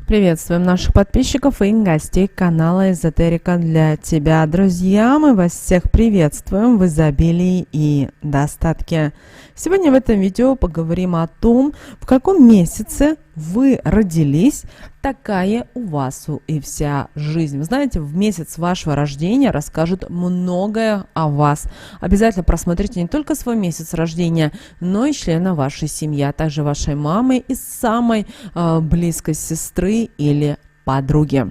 Приветствуем наших подписчиков и гостей канала Эзотерика для тебя. Друзья, мы вас всех приветствуем в изобилии и достатке. Сегодня в этом видео поговорим о том, в каком месяце вы родились, такая у вас и вся жизнь. Вы знаете, в месяц вашего рождения расскажут многое о вас. Обязательно просмотрите не только свой месяц рождения, но и члена вашей семьи, а также вашей мамы и самой близкой сестры или подруги.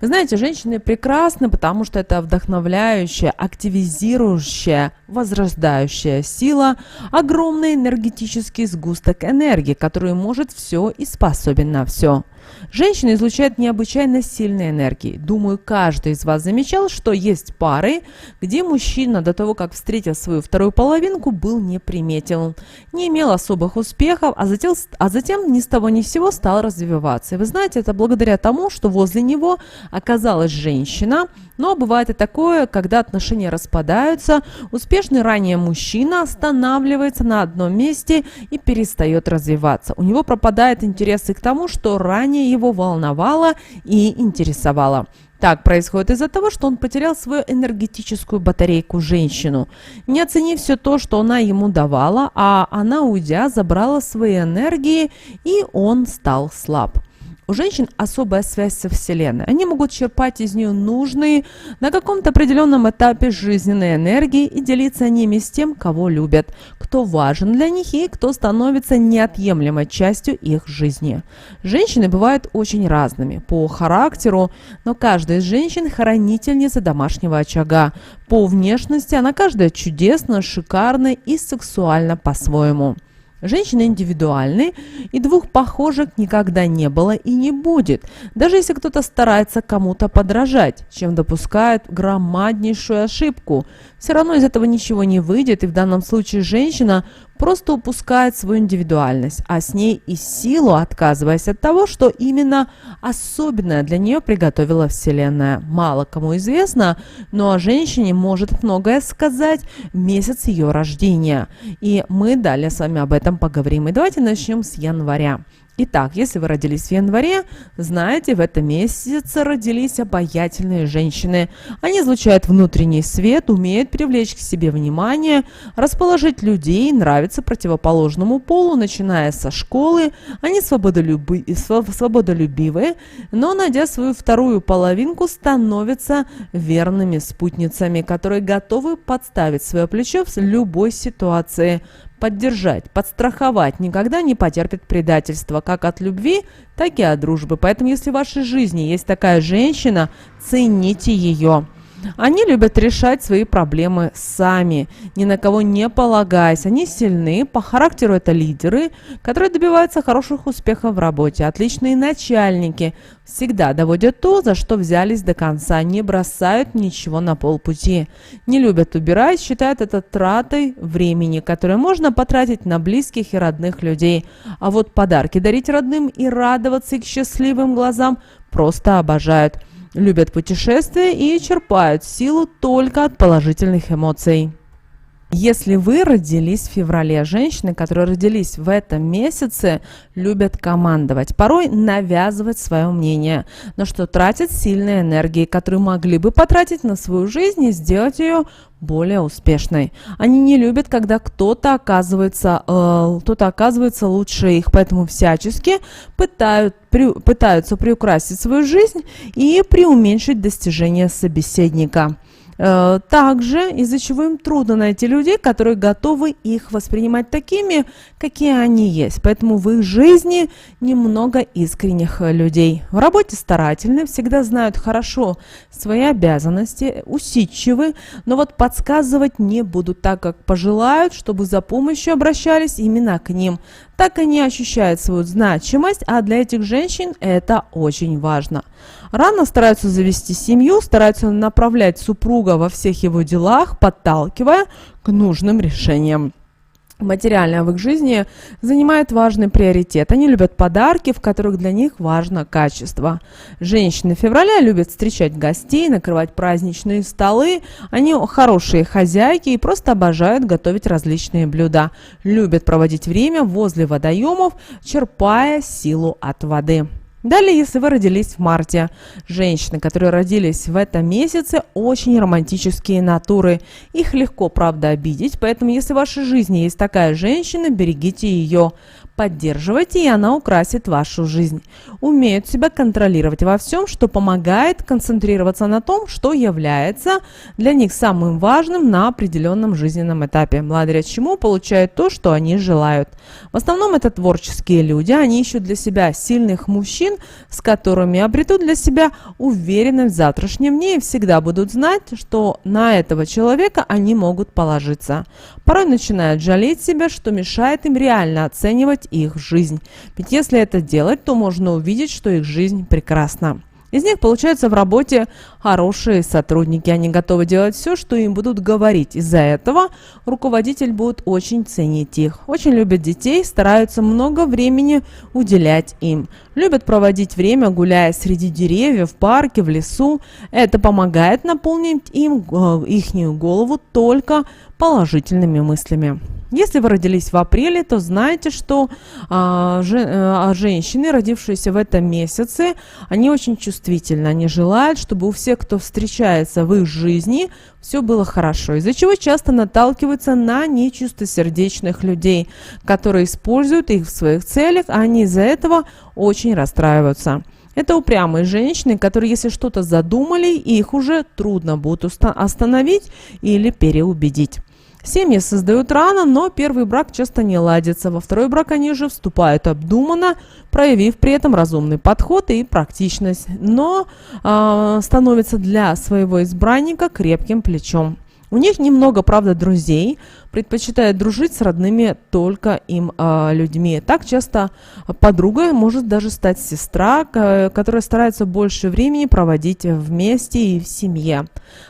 Вы знаете, женщины прекрасны, потому что это вдохновляющая, активизирующая, возрождающая сила, огромный энергетический сгусток энергии, который может все и способен на все. Женщины излучают необычайно сильные энергии. Думаю, каждый из вас замечал, что есть пары, где мужчина до того, как встретил свою вторую половинку, был неприметен, не имел особых успехов, а затем ни с того ни с сего стал развиваться. И вы знаете, это благодаря тому, что возле него оказалась женщина. Но бывает и такое, когда отношения распадаются, успешный ранее мужчина останавливается на одном месте и перестает развиваться. У него пропадает интерес и к тому, что ранее его волновало и интересовало. Так происходит из-за того, что он потерял свою энергетическую батарейку женщину, не оценив все то, что она ему давала, а она, уйдя, забрала свои энергии, и он стал слаб. У женщин особая связь со Вселенной. Они могут черпать из нее нужные на каком-то определенном этапе жизненной энергии и делиться ними с тем, кого любят, кто важен для них и кто становится неотъемлемой частью их жизни. Женщины бывают очень разными по характеру, но каждая из женщин хранительница домашнего очага. По внешности она каждая чудесна, шикарна и сексуальна по-своему. Женщины индивидуальны, и двух похожих никогда не было и не будет, даже если кто-то старается кому-то подражать, чем допускает громаднейшую ошибку. Все равно из этого ничего не выйдет, и в данном случае женщина просто упускает свою индивидуальность, а с ней и силу, отказываясь от того, что именно особенное для нее приготовила Вселенная. Мало кому известно, но о женщине может многое сказать месяц ее рождения. И мы далее с вами об этом поговорим. И давайте начнем с января. Итак, если вы родились в январе, знаете, в этом месяце родились обаятельные женщины. Они излучают внутренний свет, умеют привлечь к себе внимание, расположить людей, нравятся противоположному полу, начиная со школы. Они свободолюбивые, но, найдя свою вторую половинку, становятся верными спутницами, которые готовы подставить свое плечо в любой ситуации. Поддержать, подстраховать, никогда не потерпит предательства, как от любви, так и от дружбы. Поэтому, если в вашей жизни есть такая женщина, цените ее. Они любят решать свои проблемы сами, ни на кого не полагаясь. Они сильны, по характеру это лидеры, которые добиваются хороших успехов в работе, отличные начальники, всегда доводят то, за что взялись до конца, не бросают ничего на полпути, не любят убирать, считают это тратой времени, которое можно потратить на близких и родных людей. А вот подарки дарить родным и радоваться их счастливым глазам просто обожают. Любят путешествия и черпают силу только от положительных эмоций. Если вы родились в феврале, женщины, которые родились в этом месяце, любят командовать, порой навязывать свое мнение, на что тратят сильные энергии, которые могли бы потратить на свою жизнь и сделать ее более успешной. Они не любят, когда кто-то оказывается лучше их, поэтому всячески пытаются приукрасить свою жизнь и преуменьшить достижения собеседника. Также, из-за чего им трудно найти людей, которые готовы их воспринимать такими, какие они есть. Поэтому в их жизни немного искренних людей. В работе старательны, всегда знают хорошо свои обязанности, усидчивы, но вот подсказывать не будут, так как пожелают, чтобы за помощью обращались именно к ним. Так они ощущают свою значимость, а для этих женщин это очень важно. Рано стараются завести семью, стараются направлять супруга во всех его делах, подталкивая к нужным решениям. Материальное в их жизни занимает важный приоритет. Они любят подарки, в которых для них важно качество. Женщины в феврале любят встречать гостей, накрывать праздничные столы. Они хорошие хозяйки и просто обожают готовить различные блюда. Любят проводить время возле водоемов, черпая силу от воды. Далее, если вы родились в марте, женщины, которые родились в этом месяце, очень романтические натуры. Их легко, правда, обидеть, поэтому если в вашей жизни есть такая женщина, берегите ее, поддерживайте, и она украсит вашу жизнь. Умеют себя контролировать во всем, что помогает концентрироваться на том, что является для них самым важным на определенном жизненном этапе, благодаря чему получают то, что они желают. В основном это творческие люди, они ищут для себя сильных мужчин, с которыми обретут для себя уверенность в завтрашнем дне и всегда будут знать, что на этого человека они могут положиться. Порой начинают жалеть себя, что мешает им реально оценивать их жизнь. Ведь если это делать, то можно увидеть, что их жизнь прекрасна. Из них получаются в работе хорошие сотрудники. Они готовы делать все, что им будут говорить. Из-за этого руководитель будет очень ценить их. Очень любят детей, стараются много времени уделять им. Любят проводить время, гуляя среди деревьев, в парке, в лесу. Это помогает наполнить им ихнюю голову только положительными мыслями. Если вы родились в апреле, то знайте, что женщины, родившиеся в этом месяце, они очень чувствительны. Они желают, чтобы у всех, кто встречается в их жизни, все было хорошо, из-за чего часто наталкиваются на нечистосердечных людей, которые используют их в своих целях, а они из-за этого очень расстраиваются. Это упрямые женщины, которые, если что-то задумали, их уже трудно будет остановить или переубедить. Семьи создают рано, но первый брак часто не ладится. Во второй брак они уже вступают обдуманно, проявив при этом разумный подход и практичность, но становятся для своего избранника крепким плечом. У них немного, правда, друзей, предпочитают дружить с родными только им людьми. Так часто подругой может даже стать сестра, которая старается больше времени проводить вместе и в семье.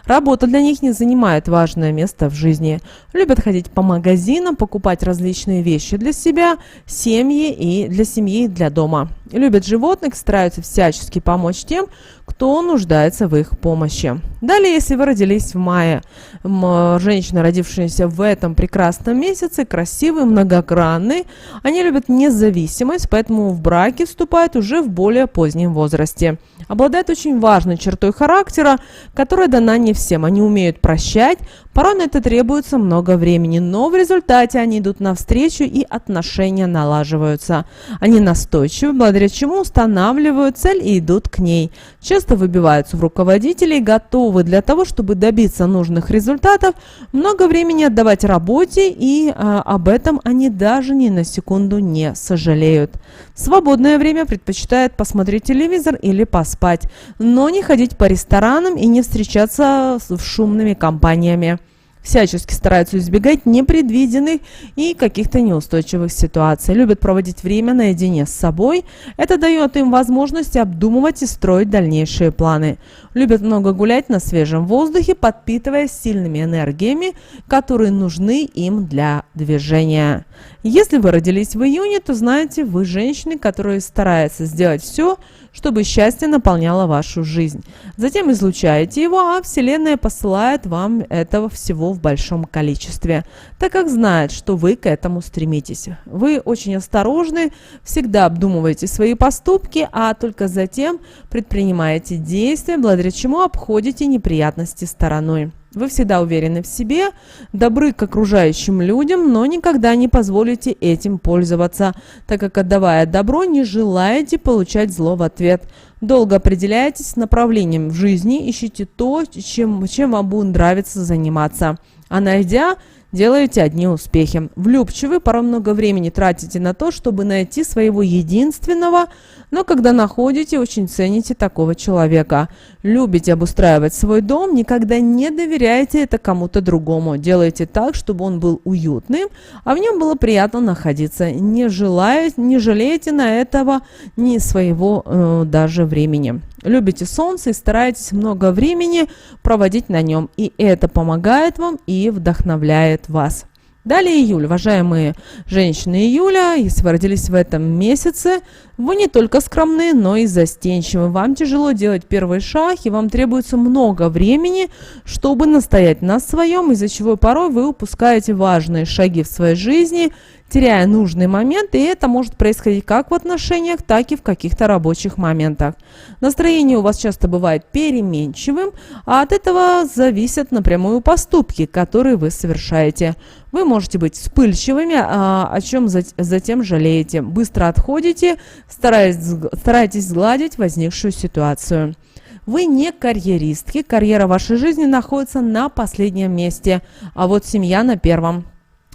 Работа для них не занимает важное место в жизни. Любят ходить по магазинам, покупать различные вещи для себя, семьи и для дома. Любят животных, стараются всячески помочь тем, кто нуждается в их помощи. Далее, если вы родились в мае, женщины, родившиеся в этом прекрасном месяце, красивые, многогранные, они любят независимость, поэтому в браке вступают уже в более позднем возрасте. Обладают очень важной чертой характера, которая дана не всем. Они умеют прощать, порой на это требуется много времени, но в результате они идут навстречу и отношения налаживаются. Они настойчивы, благодаря чему устанавливают цель и идут к ней. Часто выбиваются в руководителей, готовы для того, чтобы добиться нужных результатов, много времени отдавать работе, и об этом они даже ни на секунду не сожалеют. В свободное время предпочитают посмотреть телевизор или поспать, но не ходить по ресторанам и не встречаться с шумными компаниями. Всячески стараются избегать непредвиденных и каких-то неустойчивых ситуаций. Любят проводить время наедине с собой. Это дает им возможность обдумывать и строить дальнейшие планы. Любят много гулять на свежем воздухе, подпитываясь сильными энергиями, которые нужны им для движения. Если вы родились в июне, то знаете, вы женщины, которые стараются сделать все, чтобы счастье наполняло вашу жизнь. Затем излучаете его, а Вселенная посылает вам этого всего в большом количестве, так как знает, что вы к этому стремитесь. Вы очень осторожны, всегда обдумываете свои поступки, а только затем предпринимаете действия, благодаря чему обходите неприятности стороной. Вы всегда уверены в себе, добры к окружающим людям, но никогда не позволите этим пользоваться, так как, отдавая добро, не желаете получать зло в ответ. Долго определяетесь с направлением в жизни, ищите то, чем вам будет нравиться заниматься. А найдя, делаете одни успехи. Влюбчивы, порой много времени тратите на то, чтобы найти своего единственного, но когда находите, очень цените такого человека. Любите обустраивать свой дом, никогда не доверяйте это кому-то другому. Делайте так, чтобы он был уютным, а в нем было приятно находиться. Не жалеете на этого ни своего даже времени. Любите солнце и стараетесь много времени проводить на нем, и это помогает вам и вдохновляет вас. Далее июль. Уважаемые женщины июля, если вы родились в этом месяце, вы не только скромны, но и застенчивы. Вам тяжело делать первый шаг, и вам требуется много времени, чтобы настоять на своем, из-за чего порой вы упускаете важные шаги в своей жизни, теряя нужный момент, и это может происходить как в отношениях, так и в каких-то рабочих моментах. Настроение у вас часто бывает переменчивым, а от этого зависят напрямую поступки, которые вы совершаете. Вы можете быть вспыльчивыми, о чем затем жалеете. Быстро отходите, старайтесь сгладить возникшую ситуацию. Вы не карьеристки, карьера в вашей жизни находится на последнем месте, а вот семья на первом.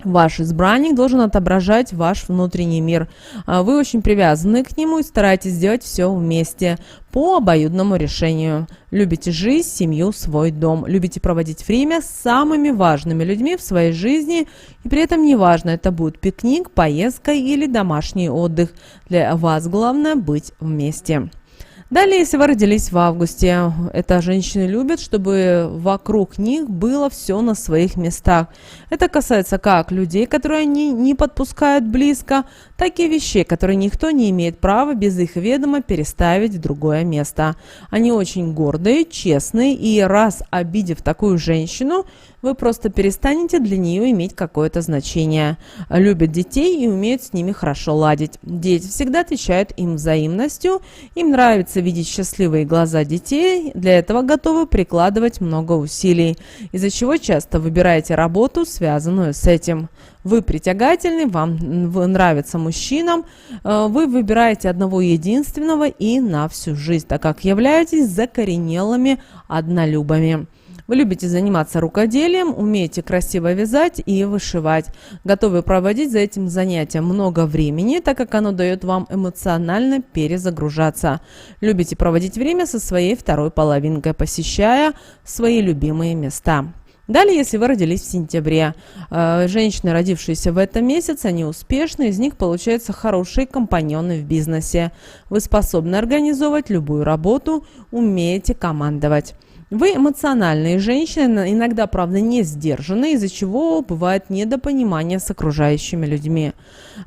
Ваш избранник должен отображать ваш внутренний мир. Вы очень привязаны к нему и стараетесь сделать все вместе по обоюдному решению. Любите жизнь, семью, свой дом. Любите проводить время с самыми важными людьми в своей жизни. И при этом неважно, это будет пикник, поездка или домашний отдых. Для вас главное быть вместе. Далее, если вы родились в августе, это женщины любят, чтобы вокруг них было все на своих местах. Это касается как людей, которые они не подпускают близко, так и вещей, которые никто не имеет права без их ведома переставить в другое место. Они очень гордые, честные, и раз обидев такую женщину, вы просто перестанете для нее иметь какое-то значение. Любят детей и умеют с ними хорошо ладить. Дети всегда отвечают им взаимностью, им нравится видеть счастливые глаза детей, для этого готовы прикладывать много усилий, из-за чего часто выбираете работу, связанную с этим. Вы притягательны, вам нравится мужчинам, вы выбираете одного единственного и на всю жизнь, так как являетесь закоренелыми однолюбами. Вы любите заниматься рукоделием, умеете красиво вязать и вышивать. Готовы проводить за этим занятием много времени, так как оно дает вам эмоционально перезагружаться. Любите проводить время со своей второй половинкой, посещая свои любимые места. Далее, если вы родились в сентябре, женщины, родившиеся в этом месяце, они успешны, из них получаются хорошие компаньоны в бизнесе. Вы способны организовывать любую работу, умеете командовать. Вы эмоциональные женщины, иногда, правда, не сдержанные, из-за чего бывает недопонимание с окружающими людьми.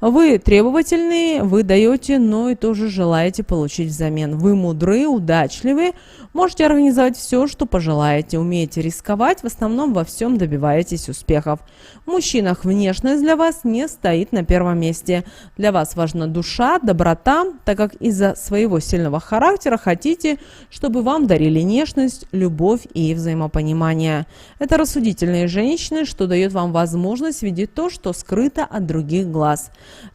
Вы требовательные, вы даете, но и тоже желаете получить взамен. Вы мудрые, удачливые, можете организовать все, что пожелаете, умеете рисковать, в основном во всем добиваетесь успехов. В мужчинах внешность для вас не стоит на первом месте. Для вас важна душа, доброта, так как из-за своего сильного характера хотите, чтобы вам дарили нежность, любовь и взаимопонимание. Это рассудительные женщины, что дает вам возможность видеть то, что скрыто от других глаз.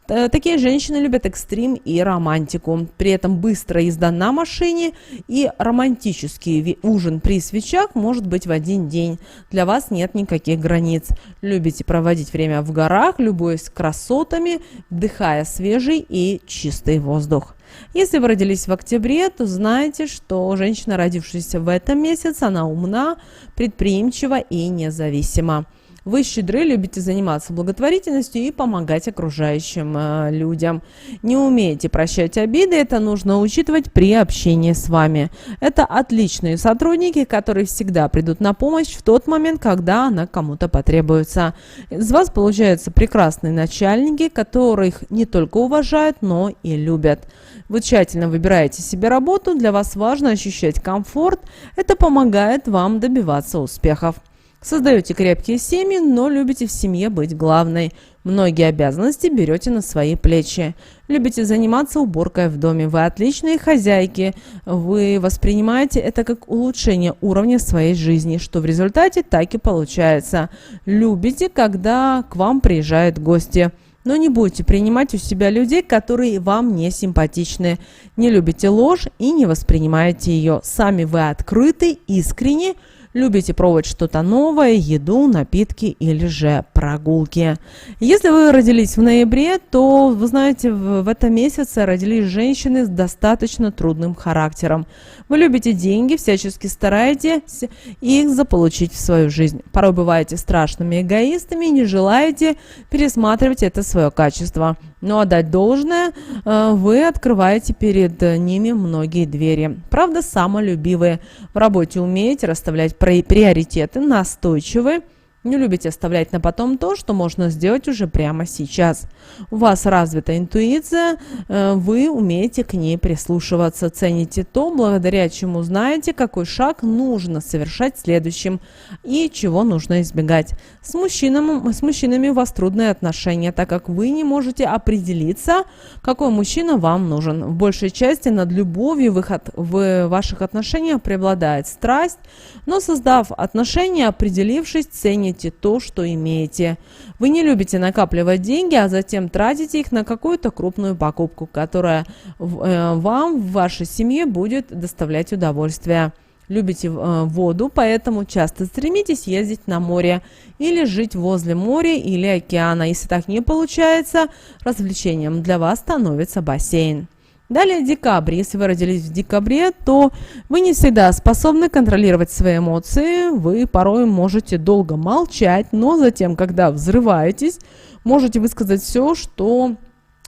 Такие женщины любят экстрим и романтику. При этом быстрая езда на машине и романтический ужин при свечах может быть в один день. Для вас нет никаких границ. Любите проводить время в горах, любуясь красотами, вдыхая свежий и чистый воздух. Если вы родились в октябре, то знаете, что женщина, родившаяся в этом месяце, она умна, предприимчива и независима. Вы щедры, любите заниматься благотворительностью и помогать окружающим людям. Не умеете прощать обиды, это нужно учитывать при общении с вами. Это отличные сотрудники, которые всегда придут на помощь в тот момент, когда она кому-то потребуется. Из вас получаются прекрасные начальники, которых не только уважают, но и любят. Вы тщательно выбираете себе работу, для вас важно ощущать комфорт, это помогает вам добиваться успехов. Создаете крепкие семьи, но любите в семье быть главной. Многие обязанности берете на свои плечи. Любите заниматься уборкой в доме. Вы отличные хозяйки. Вы воспринимаете это как улучшение уровня своей жизни, что в результате так и получается. Любите, когда к вам приезжают гости. Но не будете принимать у себя людей, которые вам не симпатичны. Не любите ложь и не воспринимаете ее. Сами вы открыты, искренни. Любите пробовать что-то новое, еду, напитки или же прогулки. Если вы родились в ноябре, то, вы знаете, в этом месяце родились женщины с достаточно трудным характером. Вы любите деньги, всячески стараетесь их заполучить в свою жизнь. Порой бываете страшными эгоистами и не желаете пересматривать это свое качество. Но отдать должное, вы открываете перед ними многие двери. Правда, самолюбивые. В работе умеете расставлять приоритеты, настойчивы, Не любите оставлять на потом то, что можно сделать уже прямо сейчас. У вас развита интуиция, вы умеете к ней прислушиваться, цените то, благодаря чему знаете, какой шаг нужно совершать следующим и чего нужно избегать. С мужчинами у вас трудные отношения, так как вы не можете определиться, какой мужчина вам нужен. В большей части над любовью в ваших отношениях преобладает страсть, но создав отношения, определившись, цените то, что имеете. Вы не любите накапливать деньги, а затем тратите их на какую-то крупную покупку, которая вам в вашей семье будет доставлять удовольствие. Любите воду, поэтому часто стремитесь ездить на море или жить возле моря или океана. Если так не получается, развлечением для вас становится бассейн. Далее декабрь. Если вы родились в декабре, то вы не всегда способны контролировать свои эмоции. Вы порой можете долго молчать, но затем, когда взрываетесь, можете высказать все, что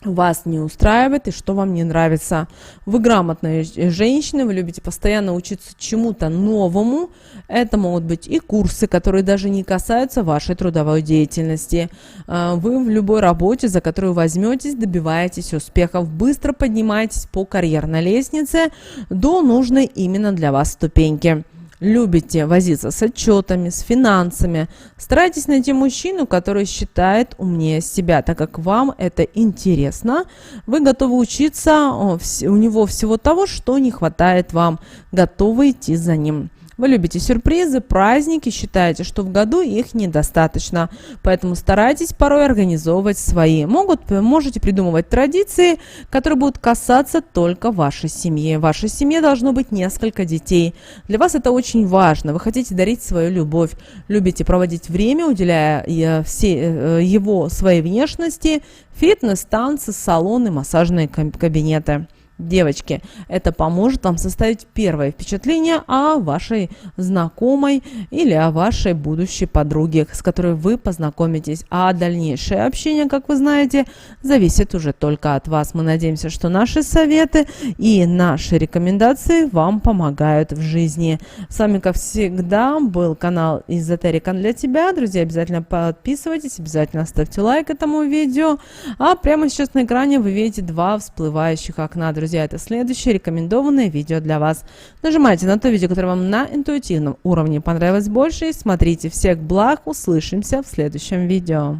вас не устраивает и что вам не нравится. Вы грамотная женщина, вы любите постоянно учиться чему-то новому. Это могут быть и курсы, которые даже не касаются вашей трудовой деятельности. Вы в любой работе, за которую возьметесь, добиваетесь успехов, быстро поднимаетесь по карьерной лестнице до нужной именно для вас ступеньки. Любите возиться с отчетами, с финансами. Старайтесь найти мужчину, который считает умнее себя, так как вам это интересно. Вы готовы учиться у него всего того, что не хватает вам. Готовы идти за ним. Вы любите сюрпризы, праздники, считаете, что в году их недостаточно, поэтому старайтесь порой организовывать свои. Можете придумывать традиции, которые будут касаться только вашей семьи. В вашей семье должно быть несколько детей. Для вас это очень важно. Вы хотите дарить свою любовь, любите проводить время, уделяя его своей внешности, фитнес, танцы, салоны, массажные кабинеты. Девочки, это поможет вам составить первое впечатление о вашей знакомой или о вашей будущей подруге, с которой вы познакомитесь. А дальнейшее общение, как вы знаете, зависит уже только от вас. Мы надеемся, что наши советы и наши рекомендации вам помогают в жизни. С вами, как всегда, был канал Эзотерика для тебя. Друзья, обязательно подписывайтесь, обязательно ставьте лайк этому видео. А прямо сейчас на экране вы видите два всплывающих окна. Друзья, это следующее рекомендованное видео для вас. Нажимайте на то видео, которое вам на интуитивном уровне понравилось больше, и смотрите. Всех благ, услышимся в следующем видео.